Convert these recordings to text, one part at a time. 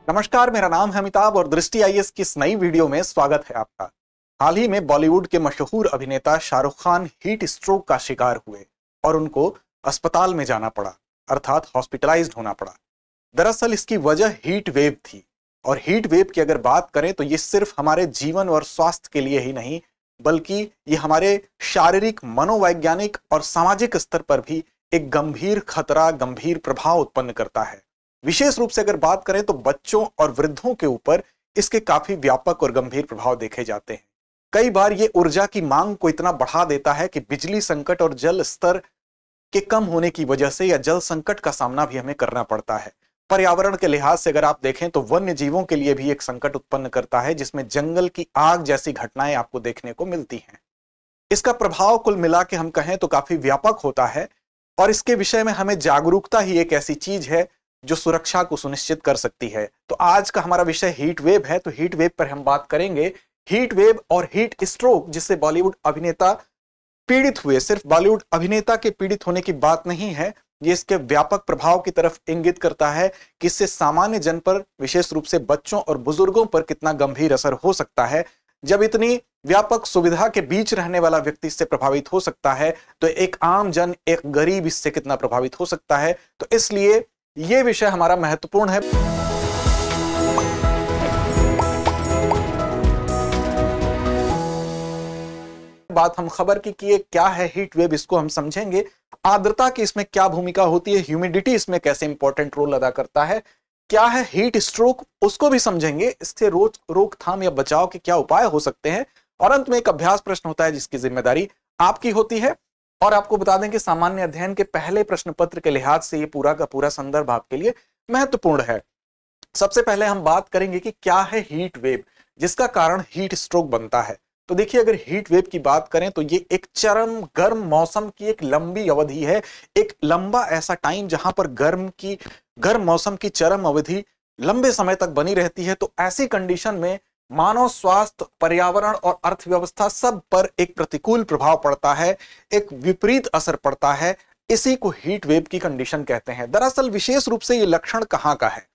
नमस्कार, मेरा नाम है अमिताभ और दृष्टि आईएएस की इस नई वीडियो में स्वागत है आपका। हाल ही में बॉलीवुड के मशहूर अभिनेता शाहरुख खान हीट स्ट्रोक का शिकार हुए और उनको अस्पताल में जाना पड़ा, अर्थात हॉस्पिटलाइज्ड होना पड़ा। दरअसल इसकी वजह हीट वेव थी और हीट वेव की अगर बात करें तो ये सिर्फ हमारे जीवन और स्वास्थ्य के लिए ही नहीं, बल्कि ये हमारे शारीरिक, मनोवैज्ञानिक और सामाजिक स्तर पर भी एक गंभीर खतरा, गंभीर प्रभाव उत्पन्न करता है। विशेष रूप से अगर बात करें तो बच्चों और वृद्धों के ऊपर इसके काफी व्यापक और गंभीर प्रभाव देखे जाते हैं। कई बार ये ऊर्जा की मांग को इतना बढ़ा देता है कि बिजली संकट और जल स्तर के कम होने की वजह से या जल संकट का सामना भी हमें करना पड़ता है। पर्यावरण के लिहाज से अगर आप देखें तो वन्य जीवों के लिए भी एक संकट उत्पन्न करता है, जिसमें जंगल की आग जैसी घटनाएं आपको देखने को मिलती हैं। इसका प्रभाव कुल मिला के हम कहें तो काफी व्यापक होता है और इसके विषय में हमें जागरूकता ही एक ऐसी चीज है जो सुरक्षा को सुनिश्चित कर सकती है। तो आज का हमारा विषय हीट वेव है, तो हीट वेव पर हम बात करेंगे। हीट वेव और हीट स्ट्रोक जिससे बॉलीवुड अभिनेता पीड़ित हुए, सिर्फ बॉलीवुड अभिनेता के पीड़ित होने की बात नहीं है, ये इसके व्यापक प्रभाव की तरफ इंगित करता है कि इससे सामान्य जन पर, विशेष रूप से बच्चों और बुजुर्गों पर कितना गंभीर असर हो सकता है। जब इतनी व्यापक सुविधा के बीच रहने वाला व्यक्ति इससे प्रभावित हो सकता है, तो एक आम जन, एक गरीब इससे कितना प्रभावित हो सकता है। तो इसलिए ये विषय हमारा महत्वपूर्ण है। बात हम खबर की कि क्या है हीट वेव, इसको हम समझेंगे। आर्द्रता की इसमें क्या भूमिका होती है, ह्यूमिडिटी इसमें कैसे इंपॉर्टेंट रोल अदा करता है, क्या है हीट स्ट्रोक, उसको भी समझेंगे। इससे रोकथाम या बचाव के क्या उपाय हो सकते हैं, और अंत में एक अभ्यास प्रश्न होता है जिसकी जिम्मेदारी आपकी होती है। और आपको बता दें कि सामान्य अध्ययन के पहले प्रश्न पत्र के लिहाज से ये पूरा का पूरा संदर्भ आपके लिए महत्वपूर्ण है। सबसे पहले हम बात करेंगे कि क्या है हीट वेव जिसका कारण हीट स्ट्रोक बनता है। तो देखिए, अगर हीट वेव की बात करें तो ये एक चरम गर्म मौसम की एक लंबी अवधि है, एक लंबा ऐसा टाइम जहां पर गर्म मौसम की चरम अवधि लंबे समय तक बनी रहती है। तो ऐसी कंडीशन में मानव स्वास्थ्य, पर्यावरण और अर्थव्यवस्था सब पर एक प्रतिकूल प्रभाव पड़ता है, एक विपरीत असर पड़ता है। इसी को हीट वेव की कंडीशन कहते हैं। दरअसल विशेष रूप से ये लक्षण कहां का है,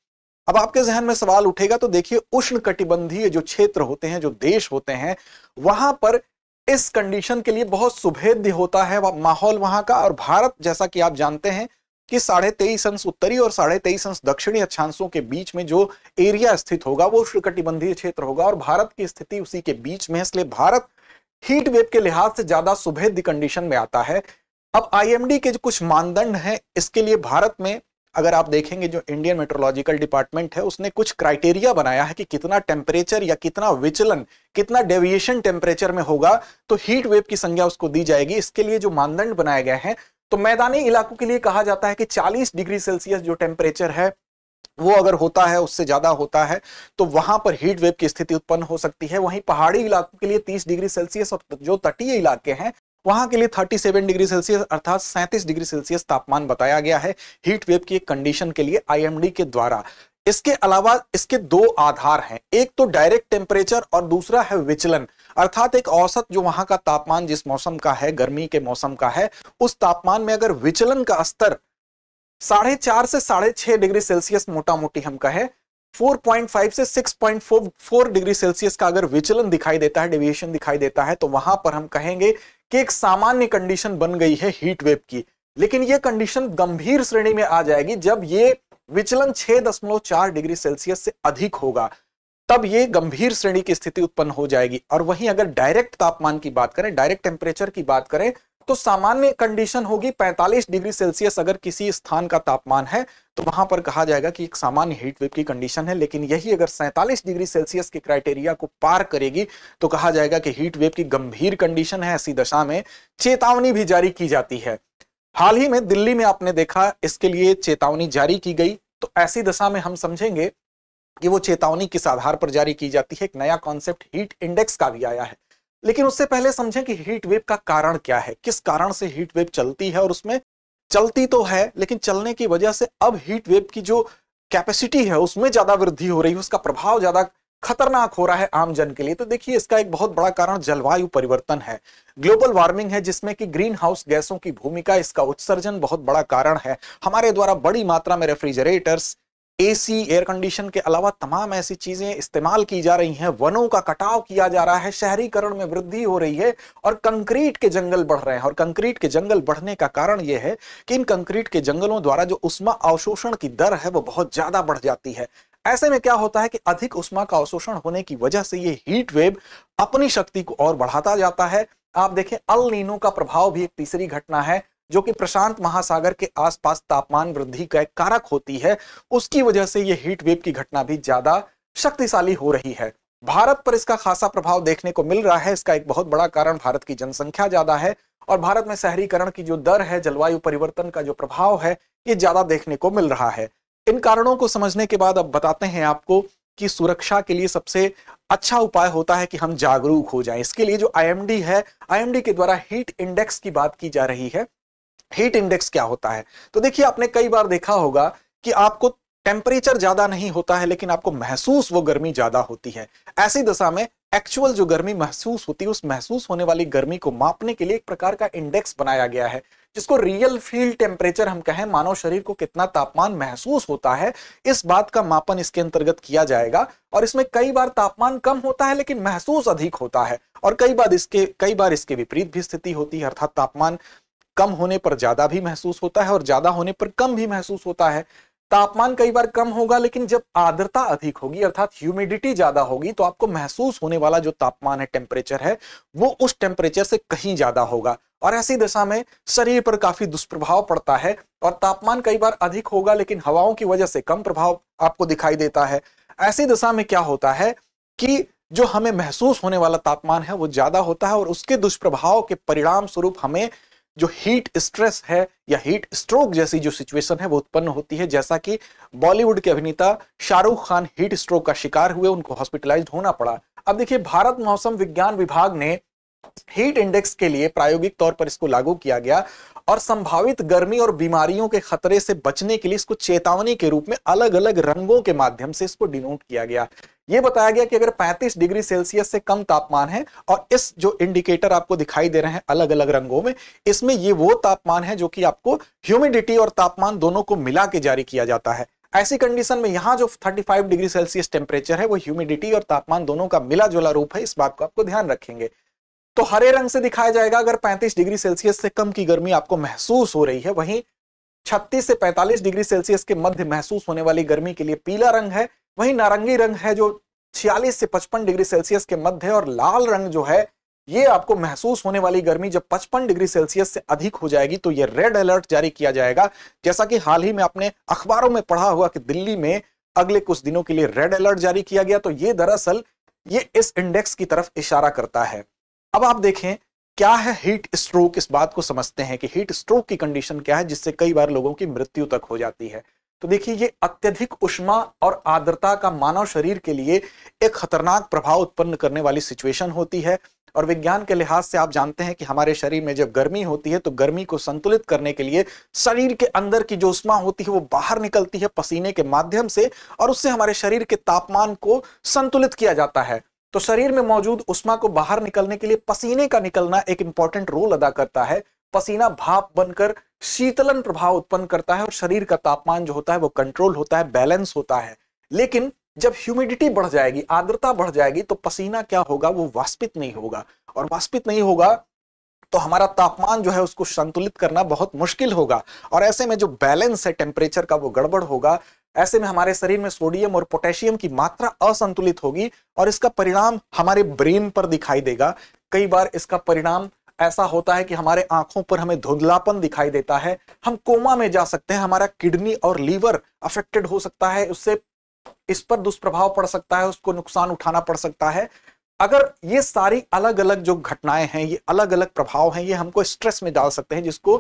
अब आपके जहन में सवाल उठेगा। तो देखिए, उष्णकटिबंधीय जो क्षेत्र होते हैं, जो देश होते हैं, वहां पर इस कंडीशन के लिए बहुत सुभेद्य होता है माहौल वहां का। और भारत, जैसा कि आप जानते हैं कि 23.5 अंश उत्तरी और 23.5 अंश दक्षिणी अक्षांशों के बीच में जो एरिया स्थित होगा वो उष्णकटिबंधीय क्षेत्र होगा, और भारत की स्थिति उसी के बीच में है। इसलिए भारत हीट वेव के लिहाज से ज्यादा सुभेद्य कंडीशन में आता है। अब आईएमडी के जो कुछ मानदंड हैं, इसके लिए भारत में अगर आप देखेंगे, जो इंडियन मेट्रोलॉजिकल डिपार्टमेंट है उसने कुछ क्राइटेरिया बनाया है कि कितना टेम्परेचर या कितना विचलन, कितना डेविएशन टेम्परेचर में होगा तो हीट वेव की संज्ञा उसको दी जाएगी। इसके लिए जो मानदंड बनाए गए हैं, तो मैदानी इलाकों के लिए कहा जाता है कि 40 डिग्री सेल्सियस जो टेम्परेचर है वो अगर होता है, उससे ज्यादा होता है, तो वहां पर हीट वेव की स्थिति उत्पन्न हो सकती है। वहीं पहाड़ी इलाकों के लिए 30 डिग्री सेल्सियस और जो तटीय इलाके हैं वहां के लिए 37 डिग्री सेल्सियस अर्थात 37 डिग्री सेल्सियस तापमान बताया गया है हीट वेव की एक कंडीशन के लिए आईएमडी के द्वारा। इसके अलावा इसके दो आधार हैं, एक तो डायरेक्ट टेम्परेचर और दूसरा है विचलन, अर्थात एक औसत जो वहां का तापमान जिस मौसम का है, गर्मी के मौसम का है, उस तापमान में अगर विचलन का स्तर 4.5 से 6.5 डिग्री सेल्सियस, मोटा मोटी हम कहें 4.5 से 6.4 डिग्री सेल्सियस का अगर विचलन दिखाई देता है, डेविएशन दिखाई देता है, तो वहां पर हम कहेंगे कि एक सामान्य कंडीशन बन गई है हीट वेव की। लेकिन यह कंडीशन गंभीर श्रेणी में आ जाएगी जब ये विचलन 6.4 डिग्री सेल्सियस से अधिक होगा, तब ये गंभीर श्रेणी की स्थिति उत्पन्न हो जाएगी। और वहीं अगर डायरेक्ट तापमान की बात करें, डायरेक्ट टेम्परेचर की बात करें, तो सामान्य कंडीशन होगी 45 डिग्री सेल्सियस अगर किसी स्थान का तापमान है तो वहां पर कहा जाएगा कि एक सामान्य हीट वेव की कंडीशन है। लेकिन यही अगर 47 डिग्री सेल्सियस के क्राइटेरिया को पार करेगी तो कहा जाएगा कि हीट वेव की गंभीर कंडीशन है। ऐसी दशा में चेतावनी भी जारी की जाती है। हाल ही में दिल्ली में आपने देखा इसके लिए चेतावनी जारी की गई। तो ऐसी दशा में हम समझेंगे कि वो चेतावनी किस आधार पर जारी की जाती है। एक नया कॉन्सेप्ट हीट इंडेक्स का भी आया है। लेकिन उससे पहले समझें कि हीट वेव का कारण क्या है, किस कारण से हीट वेव चलती है। और उसमें चलती तो है, लेकिन चलने की वजह से अब हीट वेव की जो कैपेसिटी है उसमें ज्यादा वृद्धि हो रही है, उसका प्रभाव ज्यादा खतरनाक हो रहा है आम जन के लिए। तो देखिए, इसका एक बहुत बड़ा कारण जलवायु परिवर्तन है, ग्लोबल वार्मिंग है, जिसमें कि ग्रीन हाउस गैसों की भूमिका, इसका उत्सर्जन बहुत बड़ा कारण है। हमारे द्वारा बड़ी मात्रा में रेफ्रिजरेटर्स, एसी, एयर कंडीशन के अलावा तमाम ऐसी चीजें इस्तेमाल की जा रही हैं, वनों का कटाव किया जा रहा है, शहरीकरण में वृद्धि हो रही है और कंक्रीट के जंगल बढ़ रहे हैं। और कंक्रीट के जंगल बढ़ने का कारण यह है कि इन कंक्रीट के जंगलों द्वारा जो उष्मा अवशोषण की दर है वो बहुत ज्यादा बढ़ जाती है। ऐसे में क्या होता है कि अधिक उष्मा का अवशोषण होने की वजह से ये हीट वेव अपनी शक्ति को और बढ़ाता जाता है। आप देखें, अल नीनो का प्रभाव भी एक तीसरी घटना है जो कि प्रशांत महासागर के आसपास तापमान वृद्धि का एक कारक होती है। उसकी वजह से यह हीट वेव की घटना भी ज्यादा शक्तिशाली हो रही है। भारत पर इसका खासा प्रभाव देखने को मिल रहा है। इसका एक बहुत बड़ा कारण भारत की जनसंख्या ज्यादा है और भारत में शहरीकरण की जो दर है, जलवायु परिवर्तन का जो प्रभाव है, ये ज्यादा देखने को मिल रहा है। इन कारणों को समझने के बाद अब बताते हैं आपको कि सुरक्षा के लिए सबसे अच्छा उपाय होता है कि हम जागरूक हो जाएं। इसके लिए जो आईएमडी है, आईएमडी के द्वारा हीट इंडेक्स की बात की जा रही है। हीट इंडेक्स क्या होता है? तो देखिए, आपने कई बार देखा होगा कि आपको टेम्परेचर ज्यादा नहीं होता है लेकिन आपको महसूस वो गर्मी ज्यादा होती है। ऐसी दशा में एक्चुअल जो गर्मी महसूस होती है, उस महसूस होने वाली गर्मी को मापने के लिए एक प्रकार का इंडेक्स बनाया गया है जिसको रियल फील्ड टेम्परेचर हम कहें। मानव शरीर को कितना तापमान महसूस होता है, इस बात का मापन इसके अंतर्गत किया जाएगा। और इसमें कई बार तापमान कम होता है लेकिन महसूस अधिक होता है और कई बार इसके विपरीत भी स्थिति होती है, अर्थात तापमान कम होने पर ज्यादा भी महसूस होता है और ज्यादा होने पर कम भी महसूस होता है। तापमान कई बार कम होगा लेकिन जब आर्द्रता अधिक होगी अर्थात ह्यूमिडिटी ज्यादा होगी तो आपको महसूस होने वाला जो तापमान है, टेम्परेचर है, वो उस टेम्परेचर से कहीं ज्यादा होगा और ऐसी दशा में शरीर पर काफी दुष्प्रभाव पड़ता है। और तापमान कई बार अधिक होगा लेकिन हवाओं की वजह से कम प्रभाव आपको दिखाई देता है। ऐसी दशा में क्या होता है कि जो हमें महसूस होने वाला तापमान है वो ज्यादा होता है और उसके दुष्प्रभाव के परिणाम स्वरूप हमें जो हीट स्ट्रेस है या हीट स्ट्रोक जैसी जो सिचुएशन है वो उत्पन्न होती है। जैसा कि बॉलीवुड के अभिनेता शाहरुख खान हीट स्ट्रोक का शिकार हुए, उनको हॉस्पिटलाइज्ड होना पड़ा। अब देखिए, भारत मौसम विज्ञान विभाग ने हीट इंडेक्स के लिए प्रायोगिक तौर पर इसको लागू किया गया और संभावित गर्मी और बीमारियों के खतरे से बचने के लिए इसको चेतावनी के रूप में अलग अलग रंगों के माध्यम से इसको डिनोट किया गया। यह बताया गया कि अगर 35 डिग्री सेल्सियस से कम तापमान है, और इस जो इंडिकेटर आपको दिखाई दे रहे हैं अलग अलग रंगों में, इसमें ये वो तापमान है जो कि आपको ह्यूमिडिटी और तापमान दोनों को मिला के जारी किया जाता है। ऐसी कंडीशन में यहां जो 35 डिग्री सेल्सियस टेम्परेचर है वो ह्यूमिडिटी और तापमान दोनों का मिला जुला रूप है। इस बात को आपको ध्यान रखेंगे। तो हरे रंग से दिखाया जाएगा अगर 35 डिग्री सेल्सियस से कम की गर्मी आपको महसूस हो रही है। वहीं 36 से 45 डिग्री सेल्सियस के मध्य महसूस होने वाली गर्मी के लिए पीला रंग है। वहीं नारंगी रंग है जो 46 से 55 डिग्री सेल्सियस के मध्य है और लाल रंग जो है ये आपको महसूस होने वाली गर्मी जब 55 डिग्री सेल्सियस से अधिक हो जाएगी तो ये रेड अलर्ट जारी किया जाएगा। जैसा कि हाल ही में आपने अखबारों में पढ़ा हुआ कि दिल्ली में अगले कुछ दिनों के लिए रेड अलर्ट जारी किया गया, तो ये दरअसल ये इस इंडेक्स की तरफ इशारा करता है। अब आप देखें क्या है हीट स्ट्रोक। इस बात को समझते हैं कि हीट स्ट्रोक की कंडीशन क्या है जिससे कई बार लोगों की मृत्यु तक हो जाती है। तो देखिए, ये अत्यधिक उष्मा और आर्द्रता का मानव शरीर के लिए एक खतरनाक प्रभाव उत्पन्न करने वाली सिचुएशन होती है। और विज्ञान के लिहाज से आप जानते हैं कि हमारे शरीर में जब गर्मी होती है तो गर्मी को संतुलित करने के लिए शरीर के अंदर की जो उष्मा होती है वो बाहर निकलती है पसीने के माध्यम से और उससे हमारे शरीर के तापमान को संतुलित किया जाता है। तो शरीर में मौजूद उष्मा को बाहर निकलने के लिए पसीने का निकलना एक इंपॉर्टेंट रोल अदा करता है। पसीना भाप बनकर शीतलन प्रभाव उत्पन्न करता है और शरीर का तापमान जो होता है वो कंट्रोल होता है, बैलेंस होता है। लेकिन जब ह्यूमिडिटी बढ़ जाएगी, आर्द्रता बढ़ जाएगी, तो पसीना क्या होगा, वो वाष्पित नहीं होगा और वाष्पित नहीं होगा तो हमारा तापमान जो है उसको संतुलित करना बहुत मुश्किल होगा और ऐसे में जो बैलेंस है टेम्परेचर का वो गड़बड़ होगा। ऐसे में हमारे शरीर में सोडियम और पोटेशियम की मात्रा असंतुलित होगी और इसका परिणाम हमारे ब्रेन पर दिखाई देगा। कई बार इसका परिणाम ऐसा होता है कि हमारे आंखों पर हमें धुंधलापन दिखाई देता है, हम कोमा में जा सकते हैं, हमारा किडनी और लीवर अफेक्टेड हो सकता है, उससे इस पर दुष्प्रभाव पड़ सकता है, उसको नुकसान उठाना पड़ सकता है। अगर ये सारी अलग अलग जो घटनाएं हैं, ये अलग अलग प्रभाव हैं, ये हमको स्ट्रेस में डाल सकते हैं जिसको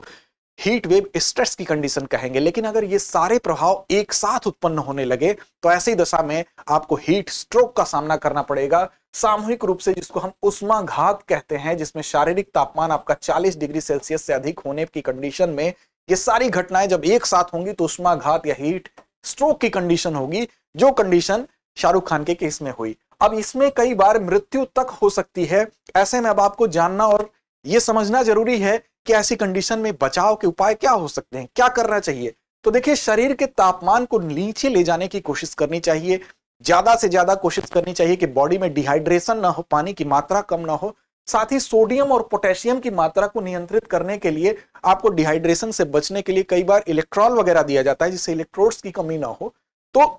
हीट वेव स्ट्रेस की कंडीशन कहेंगे। लेकिन अगर ये सारे प्रभाव एक साथ उत्पन्न होने लगे तो ऐसी दशा में आपको हीट स्ट्रोक का सामना करना पड़ेगा सामूहिक रूप से, जिसको हम उष्माघात कहते हैं, जिसमें शारीरिक तापमान आपका 40 डिग्री सेल्सियस से अधिक होने की कंडीशन में ये सारी घटनाएं जब एक साथ होंगी तो उष्माघात या हीट स्ट्रोक की कंडीशन होगी, जो कंडीशन शाहरुख खान के केस में हुई। अब इसमें कई बार मृत्यु तक हो सकती है। ऐसे में अब आपको जानना और यह समझना जरूरी है कि ऐसी कंडीशन में बचाव के उपाय क्या हो सकते हैं, क्या करना चाहिए। तो देखिए शरीर के तापमान को नीचे ले जाने की कोशिश करनी चाहिए, ज्यादा से ज्यादा कोशिश करनी चाहिए कि बॉडी में डिहाइड्रेशन ना हो, पानी की मात्रा कम ना हो। साथ ही सोडियम और पोटेशियम की मात्रा को नियंत्रित करने के लिए आपको डिहाइड्रेशन से बचने के लिए कई बार इलेक्ट्रॉल वगैरह दिया जाता है जिससे इलेक्ट्रोड्स की कमी ना हो। तो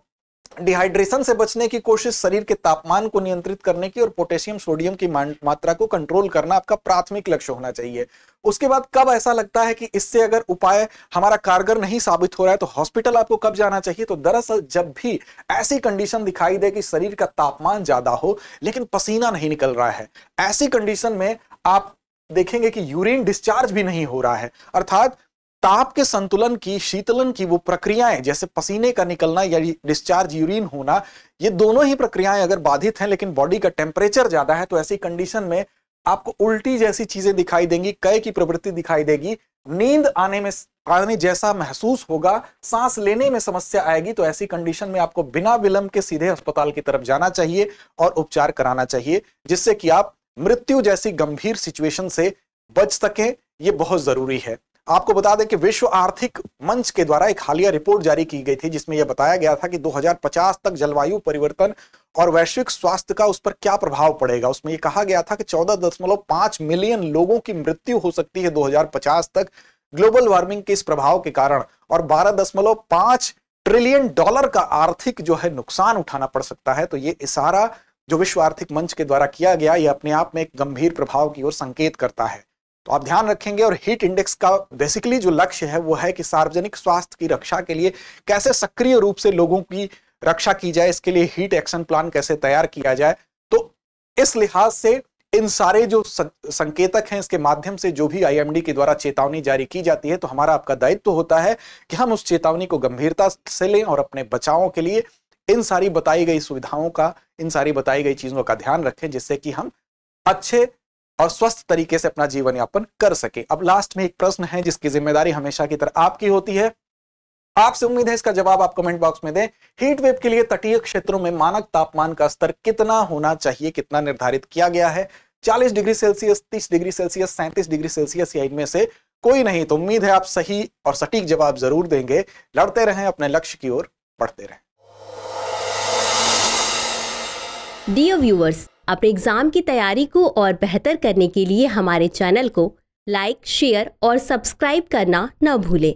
डिहाइड्रेशन से बचने की कोशिश, शरीर के तापमान को नियंत्रित करने की और पोटेशियम सोडियम की मात्रा को कंट्रोल करना आपका प्राथमिक लक्ष्य होना चाहिए। उसके बाद कब ऐसा लगता है कि इससे अगर उपाय हमारा कारगर नहीं साबित हो रहा है तो हॉस्पिटल आपको कब जाना चाहिए? तो दरअसल जब भी ऐसी कंडीशन दिखाई दे कि शरीर का तापमान ज्यादा हो लेकिन पसीना नहीं निकल रहा है, ऐसी कंडीशन में आप देखेंगे कि यूरिन डिस्चार्ज भी नहीं हो रहा है, अर्थात ताप के संतुलन की, शीतलन की वो प्रक्रियाएं, जैसे पसीने का निकलना या डिस्चार्ज यूरिन होना, ये दोनों ही प्रक्रियाएं अगर बाधित हैं लेकिन बॉडी का टेम्परेचर ज्यादा है, तो ऐसी कंडीशन में आपको उल्टी जैसी चीजें दिखाई देंगी, कै की प्रवृत्ति दिखाई देगी, नींद आने जैसा महसूस होगा, सांस लेने में समस्या आएगी। तो ऐसी कंडीशन में आपको बिना विलंब के सीधे अस्पताल की तरफ जाना चाहिए और उपचार कराना चाहिए, जिससे कि आप मृत्यु जैसी गंभीर सिचुएशन से बच सकें। ये बहुत जरूरी है। आपको बता दें कि विश्व आर्थिक मंच के द्वारा एक हालिया रिपोर्ट जारी की गई थी जिसमें यह बताया गया था कि 2050 तक जलवायु परिवर्तन और वैश्विक स्वास्थ्य का उस पर क्या प्रभाव पड़ेगा। उसमें यह कहा गया था कि 14.5 मिलियन लोगों की मृत्यु हो सकती है 2050 तक ग्लोबल वार्मिंग के इस प्रभाव के कारण, और 12.5 ट्रिलियन डॉलर का आर्थिक जो है नुकसान उठाना पड़ सकता है। तो ये इशारा जो विश्व आर्थिक मंच के द्वारा किया गया, यह अपने आप में एक गंभीर प्रभाव की ओर संकेत करता है। तो आप ध्यान रखेंगे। और हीट इंडेक्स का बेसिकली जो लक्ष्य है वो है कि सार्वजनिक स्वास्थ्य की रक्षा के लिए कैसे सक्रिय रूप से लोगों की रक्षा की जाए, इसके लिए हीट एक्शन प्लान कैसे तैयार किया जाए। तो इस लिहाज से इन सारे जो संकेतक हैं, इसके माध्यम से जो भी आईएमडी के द्वारा चेतावनी जारी की जाती है, तो हमारा आपका दायित्व होता है कि हम उस चेतावनी को गंभीरता से लें और अपने बचावों के लिए इन सारी बताई गई सुविधाओं का, इन सारी बताई गई चीजों का ध्यान रखें, जिससे कि हम अच्छे और स्वस्थ तरीके से अपना जीवन यापन कर सके। अब लास्ट में एक प्रश्न है जिसकी जिम्मेदारी हमेशा की तरह आपकी होती है। आपसे उम्मीद है इसका जवाब आप कमेंट बॉक्स में दें। हीट वेव के लिए तटीय क्षेत्रों में मानक तापमान का स्तर कितना होना चाहिए, कितना निर्धारित किया गया है? 40 degree Celsius, 30 degree Celsius, 37 degree Celsius, या इनमें से कोई नहीं? तो उम्मीद है आप सही और सटीक जवाब जरूर देंगे। लड़ते रहें, अपने लक्ष्य की ओर बढ़ते रहें। डियर व्यूअर्स, अपने एग्जाम की तैयारी को और बेहतर करने के लिए हमारे चैनल को लाइक, शेयर और सब्सक्राइब करना न भूलें।